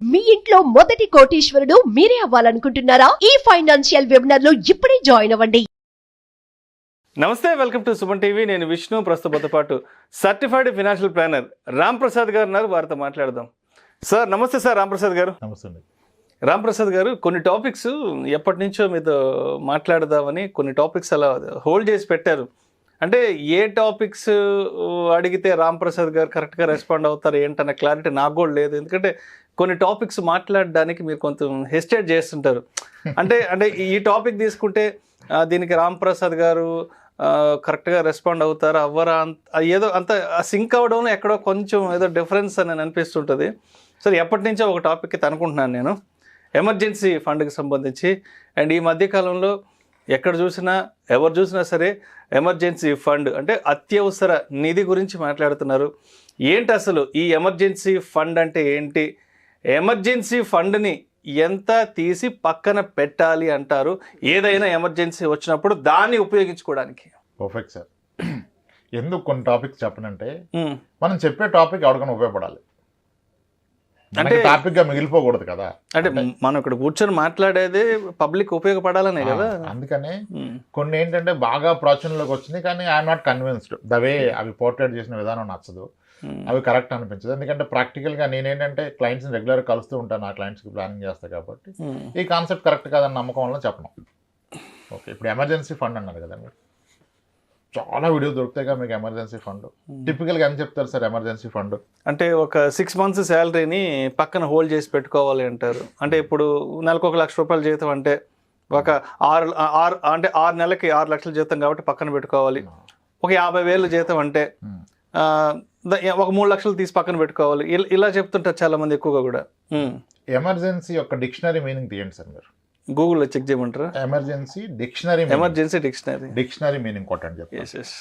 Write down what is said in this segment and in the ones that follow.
మీ ఇంట్లో మొదటి కోటీశ్వరుడు మీరే అవ్వాలనుకుంటున్నారా? ఈ ఫైనాన్షియల్ వెబినార్ లో ఇప్పుడే జాయిన్ అవ్వండి. నమస్తే, వెల్కమ్ టు సుమన్ టీవీ. నేను విష్ణు. ప్రస్తుతంతో పాటు certified financial planner Ram Prasad గారు ఉన్నారు. వారితో మాట్లాడదాం. సార్ నమస్తే. సార్ రామ్ ప్రసాద్ గారు. నమస్తే అండి. రామ్ ప్రసాద్ గారు, కొన్ని టాపిక్స్ ఎప్పటి నుంచో మీతో మాట్లాడదామని కొన్ని టాపిక్స్ అలా హోల్డ్ చేసి పెట్టారు. అంటే ఏ టాపిక్స్ అడిగితే రామ్ ప్రసాద్ గారు కరెక్ట్గా రెస్పాండ్ అవుతారు ఏంటన్న క్లారిటీ నాకు కూడా లేదు. ఎందుకంటే కొన్ని టాపిక్స్ మాట్లాడడానికి మీరు కొంచెం హెసిటేట్ చేస్తుంటారు. అంటే అంటే ఈ టాపిక్ తీసుకుంటే దీనికి రామ్ ప్రసాద్ గారు కరెక్ట్గా రెస్పాండ్ అవుతారా అవ్వరా, ఏదో అంత సింక్ అవ్వడంలో ఎక్కడో కొంచెం ఏదో డిఫరెన్స్ అని అనిపిస్తుంటుంది. సరే, ఎప్పటి నుంచో ఒక టాపిక్కి అనుకుంటున్నాను నేను, ఎమర్జెన్సీ ఫండ్కి సంబంధించి. అండ్ ఈ మధ్యకాలంలో ఎక్కడ చూసినా ఎవరు చూసినా సరే ఎమర్జెన్సీ ఫండ్ అంటే అత్యవసర నిధి గురించి మాట్లాడుతున్నారు. ఏంటి అసలు ఈ ఎమర్జెన్సీ ఫండ్ అంటే ఏంటి? ఎమర్జెన్సీ ఫండ్ని ఎంత తీసి పక్కన పెట్టాలి అంటారు ఏదైనా ఎమర్జెన్సీ వచ్చినప్పుడు దాన్ని ఉపయోగించుకోవడానికి? Perfect sir. ఎందుకు కొన్ని టాపిక్స్ చెప్పనంటే మనం చెప్పే టాపిక్ ఎవరికైనా ఉపయోగపడాలి, అంటే టాపిక్ గా మిగిలిపోకూడదు కదా. అంటే మనం ఇక్కడ కూర్చొని మాట్లాడేది పబ్లిక్ ఉపయోగపడాలనే కదా. అందుకనే కొన్ని ఏంటంటే బాగా ప్రాచుర్యంలోకి వచ్చినాయి, కానీ I'm not convinced the way అవి పోర్ట్రేట్ చేసిన విధానం నచ్చదు, అవి కరెక్ట్ అనిపించదు. ఎందుకంటే ప్రాక్టికల్గా నేనేంటంటే క్లయింట్స్ని రెగ్యులర్ కలుస్తూ ఉంటాను, నా క్లయింట్స్కి ప్లానింగ్ చేస్తాను కాబట్టి ఈ కాన్సెప్ట్ కరెక్ట్ కాదని నమ్మకం వల్ల చెప్పను. ఓకే, ఇప్పుడు ఎమర్జెన్సీ ఫండ్ అన్నారు కదా మీరు, చాలా వీడియో దొరుకుతాయిగా మీకు ఎమర్జెన్సీ ఫండ్. టిపికల్గా ఏం చెప్తారు సార్ ఎమర్జెన్సీ ఫండ్ అంటే? ఒక 6 months శాలరీని పక్కన హోల్డ్ చేసి పెట్టుకోవాలి అంటారు. అంటే ఇప్పుడు నెలకు 1 లక్ష రూపాయల జీతం అంటే ఒక 6 నెలలకి 6 లక్షల జీతం కాబట్టి పక్కన పెట్టుకోవాలి. ఒక 50,000 జీతం అంటే ఒక 3 లక్షలు తీసి పక్కన పెట్టుకోవాలి. ఇలా చెప్తుంటారు చాలా మంది ఎక్కువగా కూడా. ఎమర్జెన్సీ యొక్క డిక్షనరీ మీనింగ్ తీయండి సార్, మీరు గూగుల్లో చెక్ చేయమంటారా? ఎమర్జెన్సీ డిక్షనరీ డిక్షనరీ మీనింగ్ కొట్టండి చెప్పండి. Yes yes.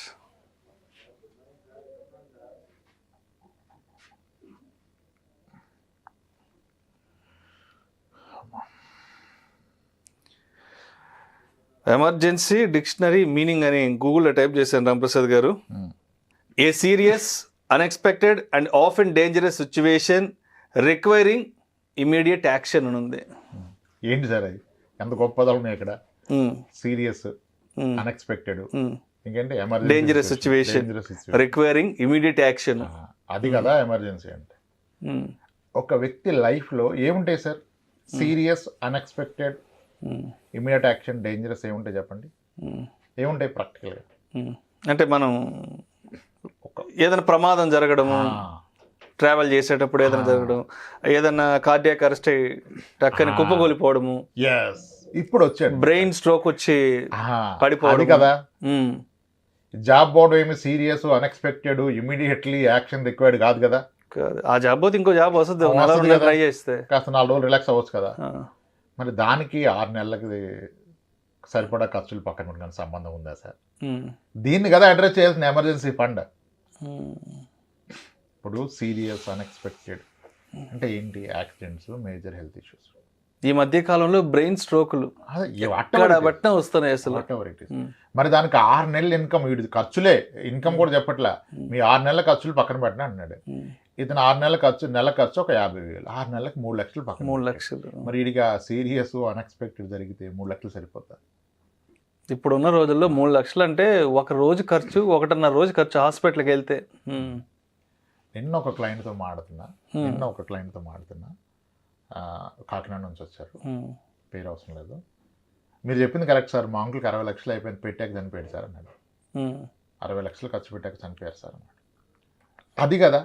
Emergency dictionary meaning అని గూగుల్లో టైప్ చేశాను రాంప్రసాద్ గారు. A serious unexpected and often dangerous situation requiring immediate action అని ఉంది. ఏంటి సార్ అది? ఎంత గొప్ప పదాలు ఉన్నాయి ఇక్కడ. సీరియస్, అన్ఎక్స్పెక్టెడ్, ఇంకేంటి dangerous situation requiring immediate action. అది కదా ఎమర్జెన్సీ అంటే. ఒక వ్యక్తి లైఫ్ లో ఏముంటాయి sir? Serious, unexpected, immediate action, dangerous ఏముంటాయి చెప్పండి? ఏముంటాయి ప్రాక్టికల్గా? అంటే మనం ఏదైనా ప్రమాదం జరగడము, ట్రావెల్ చేసేటప్పుడు ఏదైనా జరగడం, ఏదైనా కార్డియాక్ అరెస్ట్ టక్కని కుప్పగొలిపోవడము, ఇప్పుడు వచ్చాడు బ్రెయిన్ స్ట్రోక్ వచ్చి పడిపోవడం కదా. జాబ్ పోవడం ఏమి serious, unexpected, immediately action required కాదు కదా. ఆ జాబ్ పోతే ఇంకో జాబ్ వస్తుంది, ట్రై చేస్తే కాస్త 4 రోజులు రిలాక్స్ అవ్వచ్చు కదా. మరి దానికి 6 నెలలకి సరిపడా ఖర్చులు పక్కన పెట్టుకుని సంబంధం ఉందా సార్? దీన్ని కదా అడ్రస్ చేయాల్సిన ఎమర్జెన్సీ ఫండ్. ఇప్పుడు సీరియస్, అన్ఎక్స్పెక్టెడ్ అంటే ఏంటి? Accidents, major health issues. ఈ మధ్య కాలంలో బ్రెయిన్ స్ట్రోకులు వస్తున్నాయి అసలు. మరి దానికి 6 నెలల ఇన్కమ్, వీడి ఖర్చులే ఇన్కమ్ కూడా చెప్పట్లా, మీ 6 నెలల ఖర్చులు పక్కన పెట్టిన అన్నాడు. ఇతను 6 నెలల ఖర్చు, నెల ఖర్చు ఒక 50,000, 6 నెలలకు 3 లక్షలు పక్కన. 3 లక్షలు. మరి వీడిగా సీరియస్, అన్ఎక్స్పెక్టెడ్ జరిగితే 3 లక్షలు సరిపోతా? ఇప్పుడున్న రోజుల్లో 3 లక్షలు అంటే ఒక రోజు ఖర్చు, 1.5 రోజు ఖర్చు హాస్పిటల్కి వెళ్తే. నిన్న ఒక క్లయింట్తో మాడుతున్నా, కాకినాడ నుంచి వచ్చారు, పేరు అవసరం లేదు. మీరు చెప్పింది కరెక్ట్ సార్, మా అంకుల్కి 60 లక్షలు అయిపోయింది, పెట్టాక చనిపోయాడు సార్ అన్నాడు. 60 లక్షలు ఖర్చు పెట్టాక చనిపోయారు సార్ అన్నాడు. అది కదా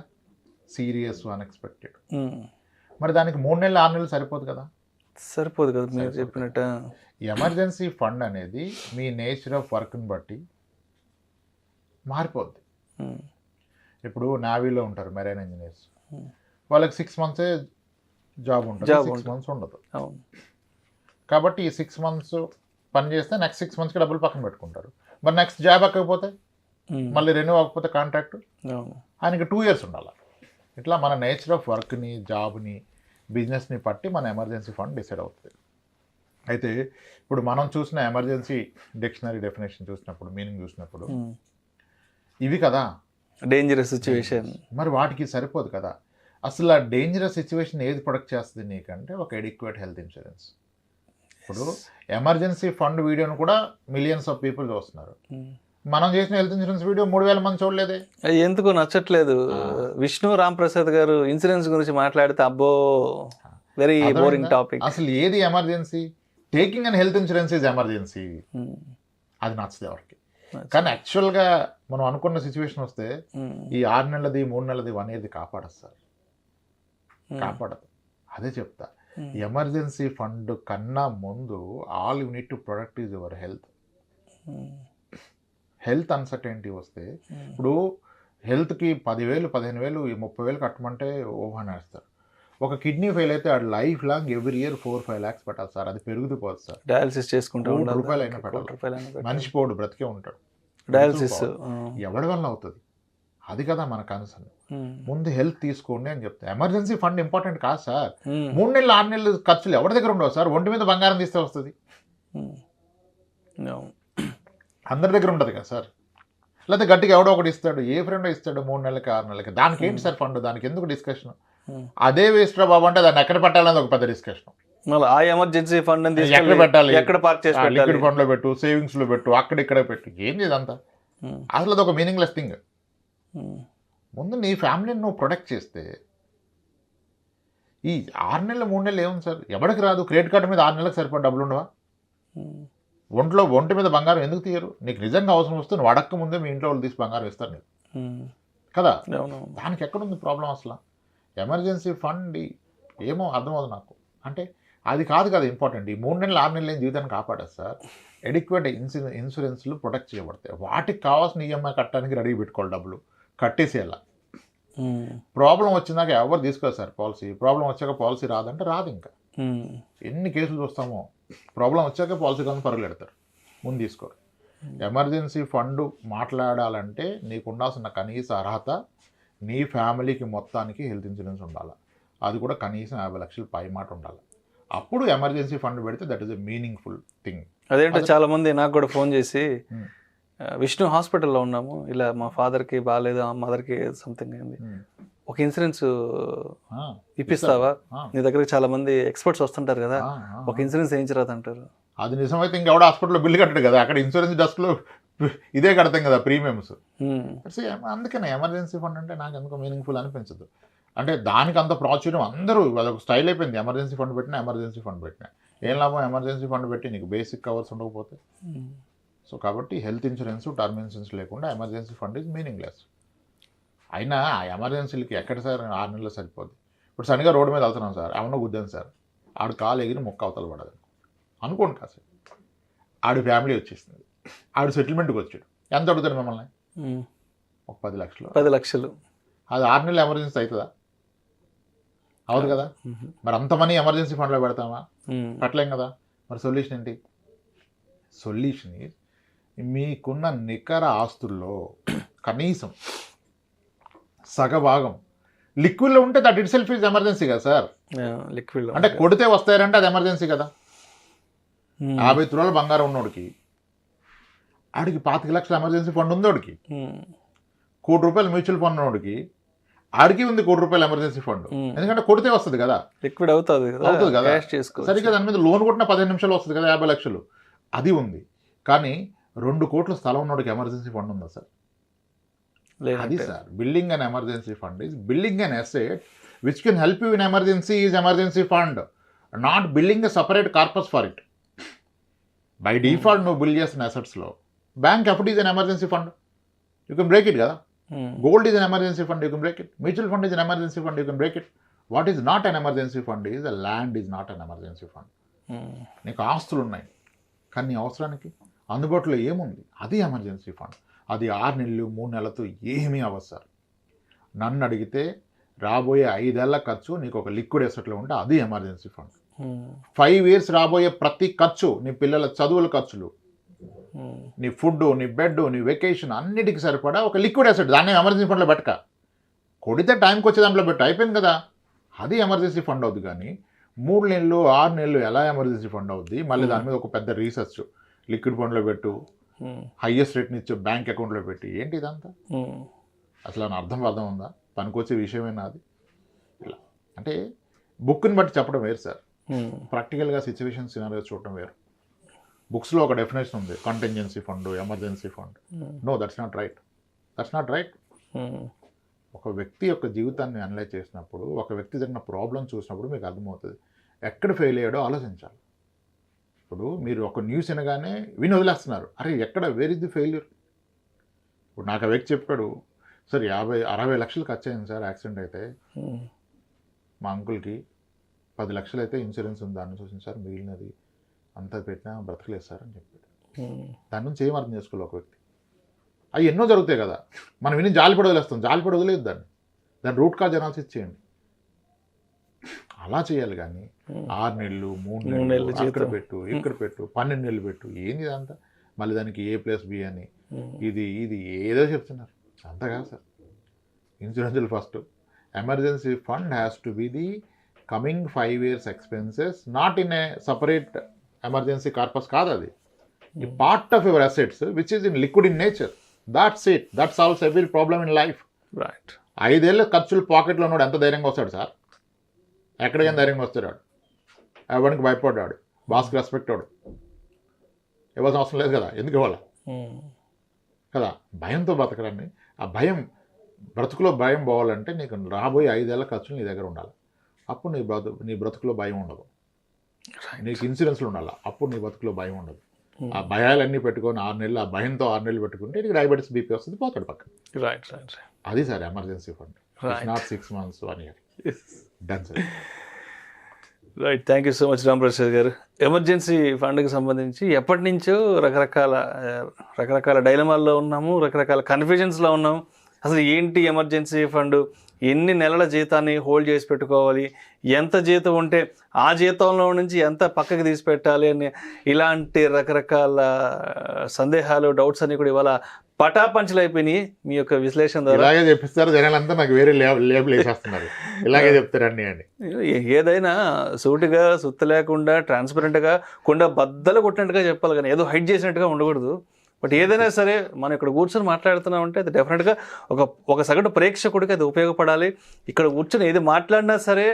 సీరియస్, అన్ఎక్స్పెక్టెడ్. మరి దానికి 3 నెలలు 6 నెలలు సరిపోదు కదా. మీరు చెప్పినట్టు ఎమర్జెన్సీ ఫండ్ అనేది మీ నేచర్ ఆఫ్ వర్క్ని బట్టి మారిపోద్ది. ఇప్పుడు నావీలో ఉంటారు మెరైన్ ఇంజనీర్స్, వాళ్ళకి 6 months జాబ్ ఉంటుంది, 6 months ఉండదు. కాబట్టి ఈ 6 months పని చేస్తే నెక్స్ట్ 6 monthsకి డబ్బులు పక్కన పెట్టుకుంటారు. మరి నెక్స్ట్ జాబ్ ఎక్కకపోతే, మళ్ళీ రెన్యూ అవ్వకపోతే కాంట్రాక్ట్, ఆయనకి 2 years ఉండాలి. ఇట్లా మన నేచర్ ఆఫ్ వర్క్ని, జాబ్ని, బిజినెస్ని బట్టి మన ఎమర్జెన్సీ ఫండ్ డిసైడ్ అవుతుంది. అయితే ఇప్పుడు మనం చూసిన ఎమర్జెన్సీ డిక్షనరీ డెఫినేషన్ చూసినప్పుడు, మీనింగ్ చూసినప్పుడు ఇవి కదా డేంజరస్ సిచ్యువేషన్. మరి వాటికి సరిపోదు కదా. అసలు ఆ డేంజరస్ సిచ్యువేషన్ ఏది ప్రొడక్ట్ చేస్తుంది నీకంటే ఒక ఎడిక్వేట్ హెల్త్ ఇన్సూరెన్స్. ఇప్పుడు ఎమర్జెన్సీ ఫండ్ వీడియోను కూడా మిలియన్స్ ఆఫ్ పీపుల్ చూస్తున్నారు. మనం చేసిన హెల్త్ ఇన్సూరెన్స్ వీడియో 3,000 మంది చూడలేదే. అది ఎందుకు నచ్చట్లేదు. విష్ణు రామ్ ప్రసాద్ గారు ఇన్సూరెన్స్ గురించి మాట్లాడితే అబ్బో వెరీ బోరింగ్ టాపిక్. అసలు ఏది emergency? Taking and health insurance is emergency. అది నచ్చదు ఎవరికి. కానీ యాక్చువల్గా మనం అనుకున్న సిచ్యువేషన్ వస్తే ఈ 6 నెలలది 3 నెలలది 1 yearది కాపాడదు సార్, కాపాడదు. అదే చెప్తా, ఎమర్జెన్సీ ఫండ్ కన్నా ముందు all you need to protect is your health. Health uncertainty వస్తే ఇప్పుడు హెల్త్కి 10,000 15,000 30,000 కట్టమంటే ఓహన్ వేస్తారు. ఒక కిడ్నీ ఫెయిల్ అయితే అది life long every year 4-5 lakhs పెట్టాలి సార్. అది పెరుగుతూ పోదు సార్. డయాలసిస్ చేసుకుంటూ రూపాయలు అయినా పెట్టాలి. మనిషి పోడు, బ్రతికే ఉంటాడు. డయాలసిస్ ఎవరి వల్ల అవుతుంది? అది కదా మన కన్సర్న్. ముందు హెల్త్ తీసుకోండి అని చెప్తే ఎమర్జెన్సీ ఫండ్ ఇంపార్టెంట్ కాదు సార్. 3 నెలలు 6 నెలలు ఖర్చులు ఎవరి దగ్గర ఉండవు సార్. ఒంటి మీద బంగారం తీస్తే వస్తుంది, అందరి దగ్గర ఉండదు కదా సార్. లేకపోతే గట్టిగా ఎవడో ఒకటి ఇస్తాడు, ఏ ఫ్రెండ్ ఇస్తాడు 3 నెలలకి 6 నెలలకి. దానికి ఏంటి సార్ ఫండ్? దానికి ఎందుకు డిస్కషన్? అదే వేస్ట్ రా బాబు అంటే దాన్ని ఎక్కడ పెట్టాలని ఒక పెద్ద డిస్కషన్. ఆ ఎమర్జెన్సీ ఫండ్ ఎక్కడ పెట్టాలి? ఎక్కడ పార్క్ చేసి లిక్విడ్ ఫండ్ లో పెట్టు, సేవింగ్స్ లో పెట్టు, అక్కడిక్కడ పెట్టు. ఏంది ఇదంతా? అసలు అది ఒక మీనింగ్లెస్ థింగ్. ముందు నీ ఫ్యామిలీని నువ్వు ప్రొటెక్ట్ చేస్తే ఈ 6 నెలలు 3 నెలలు ఏముంది సార్? ఎవరికి రాదు. క్రెడిట్ కార్డు మీద 6 నెలలకు సరిపడా డబ్బులు ఉండవా? ఒంటి మీద బంగారం ఎందుకు తీయరు? నీకు నిజంగా అవసరం వస్తే నువ్వు అడక్క ముందే మీ ఇంట్లో వాళ్ళు తీసి బంగారం ఇస్తారు నీకు కదా. దానికి ఎక్కడుంది ప్రాబ్లం? అసలు ఎమర్జెన్సీ ఫండ్ ఏమో అర్థమవుతుంది నాకు. అంటే అది కాదు కదా ఇంపార్టెంట్. ఈ 3 నెలలు 6 నెలలు ఏం జీవితాన్ని కాపాడదు సార్. ఎడిక్వేట్ ఇన్సూరెన్స్లు ప్రొటెక్ట్ చేయబడతాయి. వాటికి కావాల్సిన ఈఎంఐ కట్టడానికి రెడీ పెట్టుకోవాలి, డబ్బులు కట్టేసేయాల. ప్రాబ్లం వచ్చిందాక ఎవరు తీసుకోవాలి సార్ పాలసీ. ప్రాబ్లం వచ్చాక పాలసీ రాదంటే రాదు. ఇంకా ఎన్ని కేసులు చూస్తామో ప్రాబ్లం వచ్చాక పాలసీ కోసం పరుగులు పెడతారు, ముందు తీసుకోరు. ఎమర్జెన్సీ ఫండ్ మాట్లాడాలంటే నీకు ఉండాల్సిన కనీస అర్హత నీ ఫ్యామిలీకి మొత్తానికి హెల్త్ ఇన్సూరెన్స్ ఉండాలి. అది కూడా కనీసం 50 లక్షలు పై మాట ఉండాలి. అప్పుడు ఎమర్జెన్సీ ఫండ్ పెడితే that is a meaningful thing. అదేంటో చాలా మంది నాకు కూడా ఫోన్ చేసి విష్ణు హాస్పిటల్లో ఉన్నాము, ఇలా మా ఫాదర్కి బాగాలేదు, ఆ మదర్కి సంథింగ్ అయింది, ఒక ఇన్సూరెన్స్ ఇప్పిస్తావా? నీ దగ్గరికి చాలా మంది ఎక్స్పర్ట్స్ వస్తుంటారు కదా, ఒక ఇన్సూరెన్స్ వేయించరాదు అంటారు. అది నిజమైతే ఇంకెవడ హాస్పిటల్లో బిల్లు కట్టడు కదా, అక్కడ ఇన్సూరెన్స్ డెస్క్లో ఇదే కడతాం కదా ప్రీమియమ్స్. అందుకనే ఎమర్జెన్సీ ఫండ్ అంటే నాకు ఎందుకో మీనింగ్ఫుల్ అనిపించదు. అంటే దానికి అంత ప్రాచుర్యం, అందరూ అదొక స్టైల్ అయిపోయింది. ఎమర్జెన్సీ ఫండ్ పెట్టినా ఎమర్జెన్సీ ఫండ్ పెట్టినా ఏం లాభం? ఎమర్జెన్సీ ఫండ్ పెట్టి నీకు బేసిక్ కవర్స్ ఉండకపోతే. సో కాబట్టి హెల్త్ ఇన్సూరెన్స్, టర్మ్ ఇన్సూరెన్స్ లేకుండా ఎమర్జెన్సీ ఫండ్ ఈజ్ మీనింగ్లెస్. అయినా ఆ ఎమర్జెన్సీలకి ఎక్కడ సార్ 6 నెలలు సరిపోద్ది. ఇప్పుడు సరిగా రోడ్డు మీద వెళ్తున్నాం సార్, ఏమన్నా గుద్దాను సార్, ఆడు కాలు ఎగిరి మొక్క అవతల పడదు అనుకోండి కాసేపు, ఆడి ఫ్యామిలీ వచ్చేసింది, ఆడు సెటిల్మెంట్కి వచ్చాడు, ఎంత అడుగుతాడు మిమ్మల్ని? ఒక 10 లక్షలు. 10 లక్షలు. అది 6 నెలలు ఎమర్జెన్సీ అవుతుందా? అవును కదా. మరి అంత మనీ ఎమర్జెన్సీ ఫండ్లో పెడతామా? పెట్టలేం కదా. మరి సొల్యూషన్ ఏంటి? సొల్యూషన్ మీకున్న నికర ఆస్తుల్లో కనీసం సగభాగం లిక్విడ్లో ఉంటే that it self is emergency కదా సార్. లిక్విడ్ అంటే కొడితే వస్తాయంటే అది ఎమర్జెన్సీ కదా. 50 తులాల బంగారం ఉన్నోడికి, ఆడికి 25 లక్షల ఎమర్జెన్సీ ఫండ్ ఉందోడికి, 1 కోటి రూపాయలు మ్యూచువల్ ఫండ్ ఉన్నోడికి ఆడికి ఉంది 1 కోటి రూపాయల ఎమర్జెన్సీ ఫండ్. ఎందుకంటే కొడితే వస్తుంది కదా, లిక్విడ్ అవుతుంది కదా. సరిగ్గా దాని మీద లోన్ కొట్టిన 15 నిమిషాలు వస్తుంది కదా, 50 లక్షలు అది ఉంది. కానీ 2 కోట్ల స్థలం ఉన్నోడికి ఎమర్జెన్సీ ఫండ్ ఉందా సార్? అది sir building an emergency fund is building an asset which can help you in emergency is emergency fund, not building a separate corpus for it. By default నువ్వు బిల్డ్ చేసిన అసెట్స్లో bank FD is an emergency fund, you can break it కదా. Gold is an emergency fund, you can break it. Mutual fund is an emergency fund, you can break it. What is not an emergency fund is the land is not an emergency fund. నీకు ఆస్తులు ఉన్నాయి కానీ అవసరానికి అందుబాటులో ఏముంది, అది emergency fund. అది 6 నెలలు 3 నెలలతో ఏమీ అవసరం. నన్ను అడిగితే రాబోయే 5 ఏళ్ల ఖర్చు నీకు ఒక లిక్విడ్ అసెట్లో ఉంటే అది ఎమర్జెన్సీ ఫండ్. 5 years రాబోయే ప్రతి ఖర్చు, నీ పిల్లల చదువుల ఖర్చులు, నీ ఫుడ్, నీ బెడ్, నీ వెకేషన్ అన్నిటికి సరిపడా ఒక లిక్విడ్ అసెట్, దాన్ని ఎమర్జెన్సీ ఫండ్లో పెట్టక, కొడితే టైంకి వచ్చే దాంట్లో పెట్టు, అయిపోయింది కదా. అది ఎమర్జెన్సీ ఫండ్ అవుద్ది. కానీ 3 నెలలు 6 నెలలు ఎలా ఎమర్జెన్సీ ఫండ్ అవుద్ది? మళ్ళీ దాని మీద ఒక పెద్ద రీసెర్చ్, లిక్విడ్ ఫండ్లో పెట్టు, హైయెస్ట్ రేట్ని ఇచ్చే బ్యాంక్ అకౌంట్లో పెట్టి, ఏంటి ఇదంతా? అసలు అర్థం ఉందా? పనికొచ్చే విషయమేనా అది? అంటే బుక్ని బట్టి చెప్పడం వేరు సార్, ప్రాక్టికల్గా సిచ్యువేషన్ సినారియో చూడటం వేరు. బుక్స్లో ఒక డెఫినేషన్ ఉంది, contingency fund, emergency fund. No, that's not right. ఒక వ్యక్తి యొక్క జీవితాన్ని అనలైజ్ చేసినప్పుడు, ఒక వ్యక్తి జరిగిన ప్రాబ్లం చూసినప్పుడు మీకు అర్థమవుతుంది ఎక్కడ ఫెయిల్ అయ్యాడో ఆలోచించాలి. ఇప్పుడు మీరు ఒక న్యూస్ వినగానే విని వదిలేస్తున్నారు, అరే ఎక్కడ, వేర్ ఇస్ ది ఫెయిల్యూర్? ఇప్పుడు నాకు ఆ వ్యక్తి చెప్పాడు, సార్ 50-60 లక్షలు ఖర్చు అయింది సార్ యాక్సిడెంట్ అయితే, మా అంకుల్కి 10 లక్షలు అయితే ఇన్సూరెన్స్ ఉంది, దాన్ని చూసింది సార్, మిగిలినది అంతా పెట్టినా బ్రతకలేదు సార్ అని చెప్పాడు. దాని నుంచి ఏం అర్థం చేసుకోవాలి ఒక వ్యక్తి? అవి ఎన్నో జరుగుతాయి కదా, మనం విని జాలిపడి వదిలేస్తాం. జాలిపడి వదిలేదు దాన్ని రూట్ కాజ్ అనాలిసిస్ చేయండి. అలా చేయాలి కానీ 6 నెలలు 3 నెలలు అక్కడ పెట్టు, ఇక్కడ పెట్టు, 12 నెలలు పెట్టు, ఏంది ఇదంతా? మళ్ళీ దానికి A+B అని ఇది ఏదో చెప్తున్నారు. అంతా కాదు సార్. ఇన్సూరెన్స్లు first, emergency fund has to be the coming 5 years expenses, not in a separate emergency corpus కాదు. అది part of your assets which is in liquid in nature. That's it. That solves every problem in life. Right. 5 ఏళ్ళ ఖర్చులు పాకెట్లో ఉన్నాడు, ఎంత ధైర్యంగా వస్తాడు sir? ఎక్కడికైనా ధైర్యంగా వస్తాడు. ఎవరికి భయపడ్డాడు, బాస్కి రెస్పెక్ట్ వాడు, ఇవ్వాల్సిన అవసరం లేదు కదా, ఎందుకు ఇవ్వాలి కదా? భయంతో బతకడాన్ని, ఆ భయం, బ్రతుకులో భయం పోవాలంటే నీకు రాబోయే 5 ఏళ్ళ ఖర్చులు నీ దగ్గర ఉండాలి. అప్పుడు నీ బ్రతుకులో భయం ఉండదు. నీకు ఇన్సూరెన్స్లు ఉండాలి, అప్పుడు నీ బతుకులో భయం ఉండదు. ఆ భయాలన్నీ పెట్టుకొని 6 నెలలు, ఆ భయంతో 6 నెలలు పెట్టుకుంటే నీకు డయాబెటీస్, బీపీ వస్తుంది, పోతాడు పక్కన. రైట్. అది sir emergency fund. Not 6 months, 1 year. Done sir. Right. Thank you so much Ramprasad గారు. ఎమర్జెన్సీ ఫండ్కి సంబంధించి ఎప్పటి నుంచో రకరకాల డైలమాల్లో ఉన్నాము, రకరకాల కన్ఫ్యూజన్స్లో ఉన్నాము. అసలు ఏంటి ఎమర్జెన్సీ ఫండ్, ఎన్ని నెలల జీతాన్ని హోల్డ్ చేసి పెట్టుకోవాలి, ఎంత జీతం ఉంటే ఆ జీతంలో నుంచి ఎంత పక్కకి తీసి పెట్టాలి అని ఇలాంటి రకరకాల సందేహాలు, డౌట్స్ అన్ని కూడా ఇవాళ పటాపంచలు అయిపోయినాయి మీ యొక్క విశ్లేషణ ద్వారా. ఇలాగే చెప్పిస్తారు జనాలంతా, నాకు వేరే లేబుల్ వేసేస్తున్నారు, ఇలాగే చెప్తారండి అని. ఏదైనా సూటిగా, సుత్త లేకుండా, ట్రాన్స్పరెంట్గా, కుండ బద్దలు కొట్టినట్టుగా చెప్పాలి, కానీ ఏదో హైడ్ చేసినట్టుగా ఉండకూడదు. బట్ ఏదైనా సరే మనం ఇక్కడ కూర్చొని మాట్లాడుతున్నామంటే అది డెఫినెట్గా ఒక సగటు ప్రేక్షకుడికి అది ఉపయోగపడాలి. ఇక్కడ కూర్చొని ఏది మాట్లాడినా సరే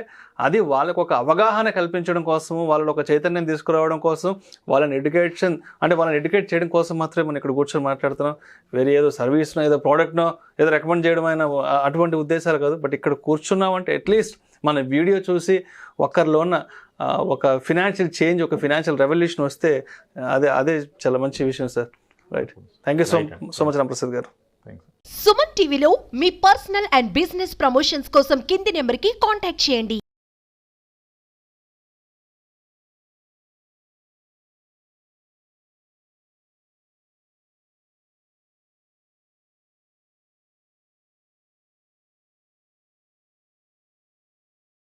అది వాళ్ళకు ఒక అవగాహన కల్పించడం కోసం, వాళ్ళలో ఒక చైతన్యం తీసుకురావడం కోసం, వాళ్ళని ఎడ్యుకేట్ చేయడం కోసం మాత్రమే మనం ఇక్కడ కూర్చొని మాట్లాడుతున్నాం. వేరే ఏదో సర్వీస్నో, ఏదో ప్రోడక్ట్నో, ఏదో రికమెండ్ చేయడం అయినా అటువంటి ఉద్దేశాలు కాదు. బట్ ఇక్కడ కూర్చున్నామంటే అట్లీస్ట్ మన వీడియో చూసి ఒకరిలో ఉన్న ఒక ఫినాన్షియల్ చేంజ్, ఒక ఫినాన్షియల్ రెవల్యూషన్ వస్తే అదే చాలా మంచి విషయం sir. Right. Thank you so much Ramprasad గారు. సుమన్ టీవీలో మీ పర్సనల్ అండ్ బిజినెస్ ప్రమోషన్స్ కోసం కింది నెంబర్కి కాంటాక్ట్ చేయండి.